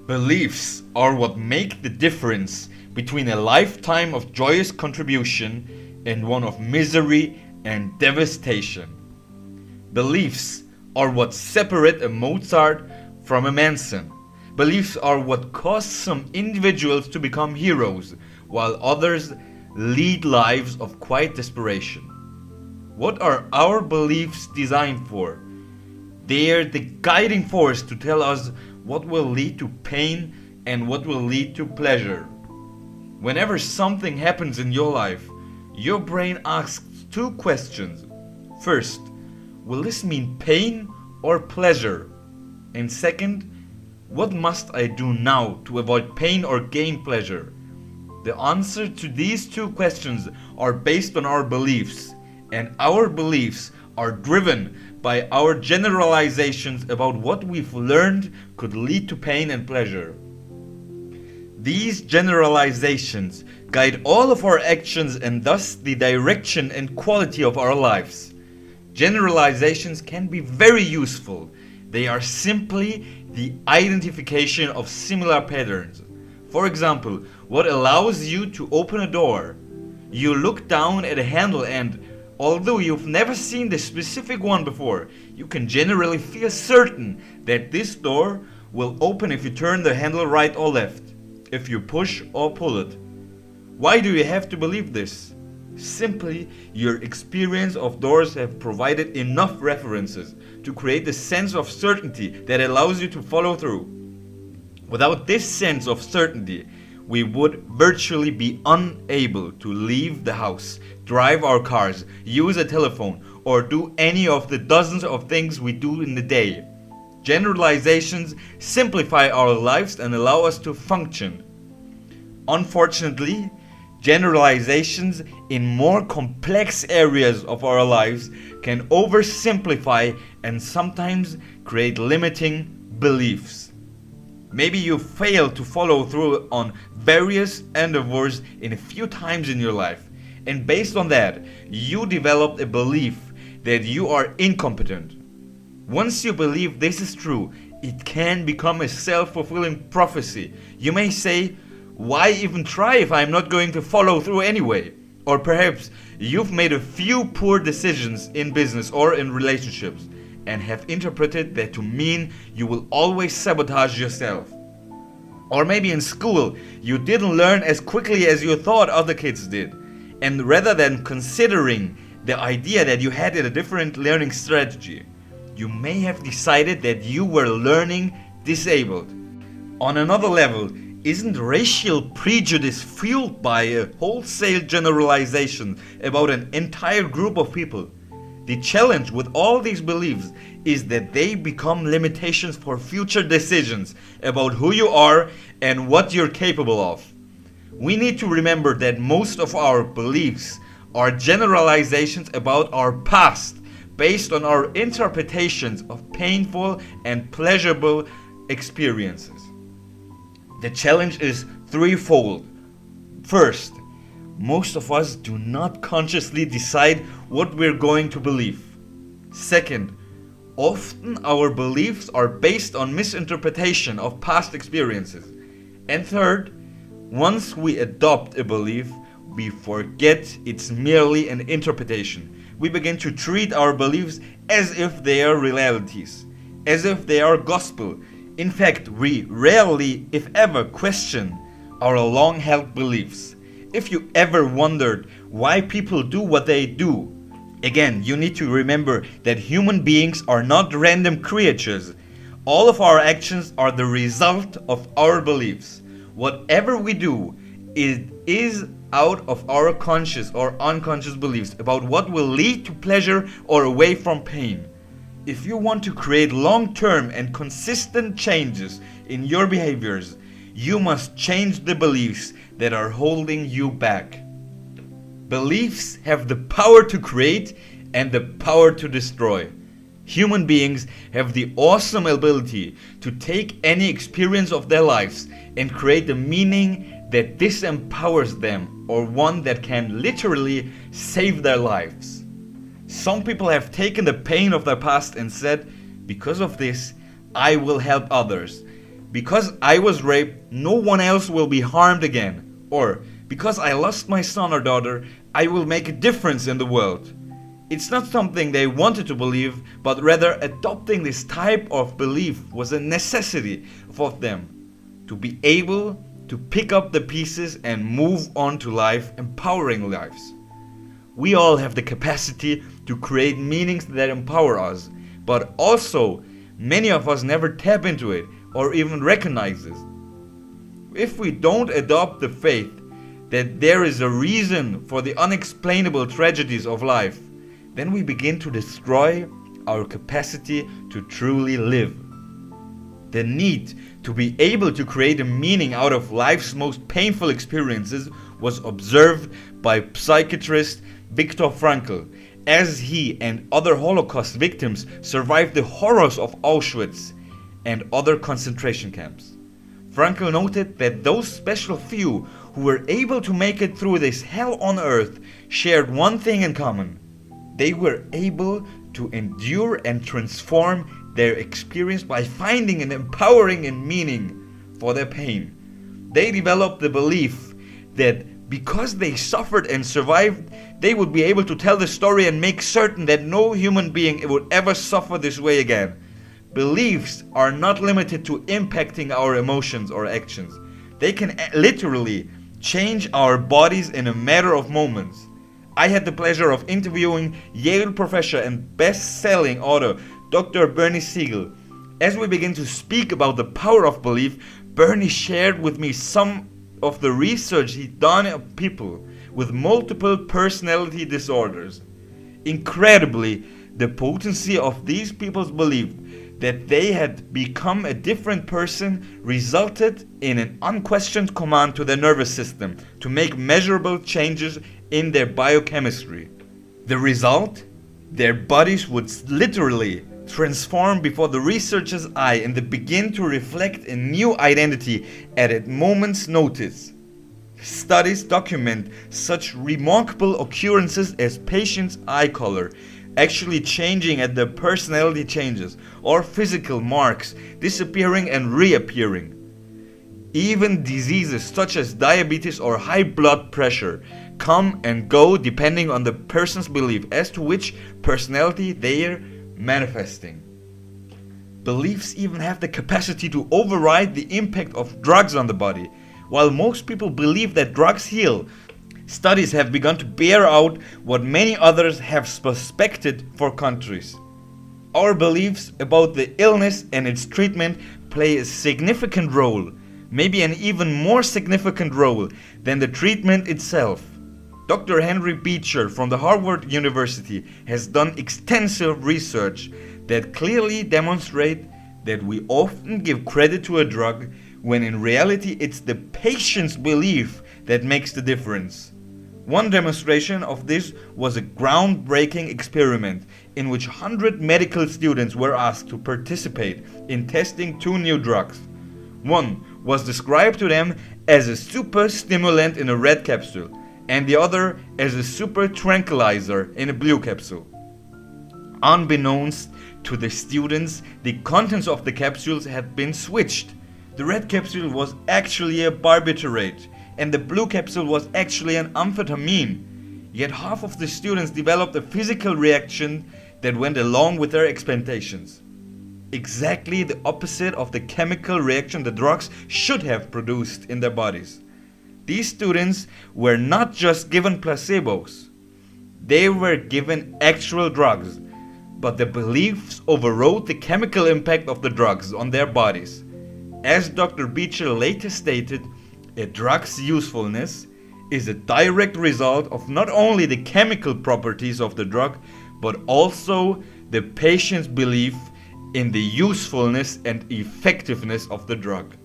Beliefs are what make the difference between a lifetime of joyous contribution and one of misery and devastation. Beliefs are what separate a Mozart from a Manson. Beliefs are what cause some individuals to become heroes, while others lead lives of quiet desperation. What are our beliefs designed for? They are the guiding force to tell us what will lead to pain and what will lead to pleasure. Whenever something happens in your life, your brain asks two questions. First, will this mean pain or pleasure? And second, what must I do now to avoid pain or gain pleasure? The answer to these two questions are based on our beliefs, and our beliefs are driven by our generalizations about what we've learned could lead to pain and pleasure. These generalizations guide all of our actions and thus the direction and quality of our lives. Generalizations can be very useful. They are simply the identification of similar patterns. For example, what allows you to open a door? You look down at a handle and, although you've never seen the specific one before, you can generally feel certain that this door will open if you turn the handle right or left, if you push or pull it. Why do you have to believe this? Simply, your experience of doors have provided enough references to create a sense of certainty that allows you to follow through. Without this sense of certainty, we would virtually be unable to leave the house, drive our cars, use a telephone, or do any of the dozens of things we do in the day. Generalizations simplify our lives and allow us to function. Unfortunately, generalizations in more complex areas of our lives can oversimplify and sometimes create limiting beliefs. Maybe you failed to follow through on various endeavors in a few times in your life, and based on that, you developed a belief that you are incompetent. Once you believe this is true, it can become a self-fulfilling prophecy. You may say, why even try if I'm not going to follow through anyway? Or perhaps you've made a few poor decisions in business or in relationships and have interpreted that to mean you will always sabotage yourself. Or maybe in school you didn't learn as quickly as you thought other kids did, and rather than considering the idea that you had a different learning strategy, you may have decided that you were learning disabled. On another level, isn't racial prejudice fueled by a wholesale generalization about an entire group of people? The challenge with all these beliefs is that they become limitations for future decisions about who you are and what you're capable of. We need to remember that most of our beliefs are generalizations about our past based on our interpretations of painful and pleasurable experiences. The challenge is threefold. First, most of us do not consciously decide what we're going to believe. Second, often our beliefs are based on misinterpretation of past experiences. And third, once we adopt a belief, we forget it's merely an interpretation. We begin to treat our beliefs as if they are realities, as if they are gospel. In fact, we rarely, if ever, question our long-held beliefs. If you ever wondered why people do what they do, again, you need to remember that human beings are not random creatures. All of our actions are the result of our beliefs. Whatever we do, it is out of our conscious or unconscious beliefs about what will lead to pleasure or away from pain. If you want to create long-term and consistent changes in your behaviors, you must change the beliefs that are holding you back. Beliefs have the power to create and the power to destroy. Human beings have the awesome ability to take any experience of their lives and create a meaning that disempowers them, or one that can literally save their lives. Some people have taken the pain of their past and said, because of this, I will help others. because I was raped, no one else will be harmed again. Or, because I lost my son or daughter, I will make a difference in the world. It's not something they wanted to believe, but rather adopting this type of belief was a necessity for them to be able to pick up the pieces and move on to life, empowering lives. We all have the capacity to create meanings that empower us, but also many of us never tap into it or even recognize it. If we don't adopt the faith that there is a reason for the unexplainable tragedies of life, then we begin to destroy our capacity to truly live. The need to be able to create a meaning out of life's most painful experiences was observed by psychiatrist Viktor Frankl, as he and other Holocaust victims survived the horrors of Auschwitz and other concentration camps. Frankl noted that those special few who were able to make it through this hell on earth shared one thing in common. They were able to endure and transform their experience by finding an empowering and meaning for their pain. They developed the belief that because they suffered and survived, they would be able to tell the story and make certain that no human being would ever suffer this way again. Beliefs are not limited to impacting our emotions or actions. They can literally change our bodies in a matter of moments. I had the pleasure of interviewing Yale professor and best-selling author Dr. Bernie Siegel. As we begin to speak about the power of belief, Bernie shared with me some of the research he'd done on people with multiple personality disorders. Incredibly, the potency of these people's belief that they had become a different person resulted in an unquestioned command to their nervous system to make measurable changes in their biochemistry. The result? Their bodies would literally transform before the researcher's eye and they begin to reflect a new identity at a moment's notice. Studies document such remarkable occurrences as patients' eye color actually changing as their personality changes, or physical marks disappearing and reappearing. Even diseases such as diabetes or high blood pressure come and go depending on the person's belief as to which personality they are manifesting. Beliefs even have the capacity to override the impact of drugs on the body. While most people believe that drugs heal, studies have begun to bear out what many others have suspected for countries. Our beliefs about the illness and its treatment play a significant role, maybe an even more significant role than the treatment itself. Dr. Henry Beecher from the Harvard University has done extensive research that clearly demonstrate that we often give credit to a drug when in reality it's the patient's belief that makes the difference. One demonstration of this was a groundbreaking experiment in which 100 medical students were asked to participate in testing two new drugs. One was described to them as a super stimulant in a red capsule, and the other as a super tranquilizer in a blue capsule. Unbeknownst to the students, the contents of the capsules had been switched. The red capsule was actually a barbiturate, and the blue capsule was actually an amphetamine. Yet half of the students developed a physical reaction that went along with their expectations. Exactly the opposite of the chemical reaction the drugs should have produced in their bodies. These students were not just given placebos, they were given actual drugs, but the beliefs overrode the chemical impact of the drugs on their bodies. As Dr. Beecher later stated, a drug's usefulness is a direct result of not only the chemical properties of the drug, but also the patient's belief in the usefulness and effectiveness of the drug.